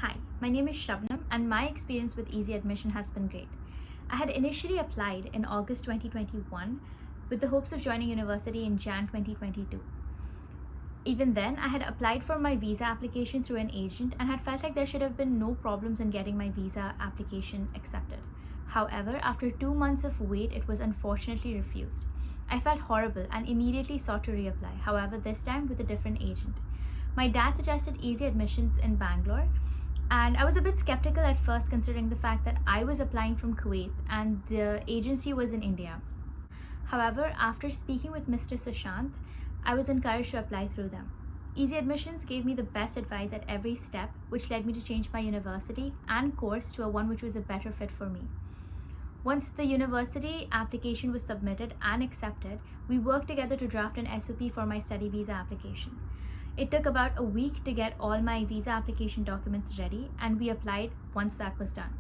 Hi, my name is Shabnam and my experience with Easy Admission has been great. I had initially applied in August 2021 with the hopes of joining university in Jan 2022. Even then, I had applied for my visa application through an agent and had felt like there should have been no problems in getting my visa application accepted. However, after 2 months of wait, it was unfortunately refused. I felt horrible and immediately sought to reapply, however, this time with a different agent. My dad suggested Easy Admissions in Bangalore, and I was a bit skeptical at first considering the fact that I was applying from Kuwait and the agency was in India. However, after speaking with Mr. Sushant, I was encouraged to apply through them. Easy Admissions gave me the best advice at every step, which led me to change my university and course to one which was a better fit for me. Once the university application was submitted and accepted, we worked together to draft an SOP for my study visa application. It took about a week to get all my visa application documents ready, and we applied once that was done.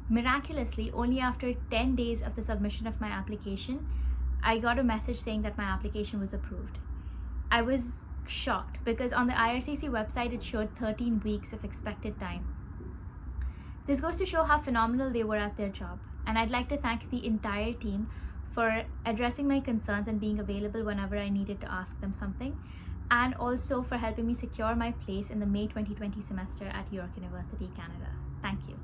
Miraculously, only after 10 days of the submission of my application, I got a message saying that my application was approved. I was shocked because on the IRCC website it showed 13 weeks of expected time. This goes to show how phenomenal they were at their job, and I'd like to thank the entire team for addressing my concerns and being available whenever I needed to ask them something, and also for helping me secure my place in the May 2020 semester at York University, Canada. Thank you.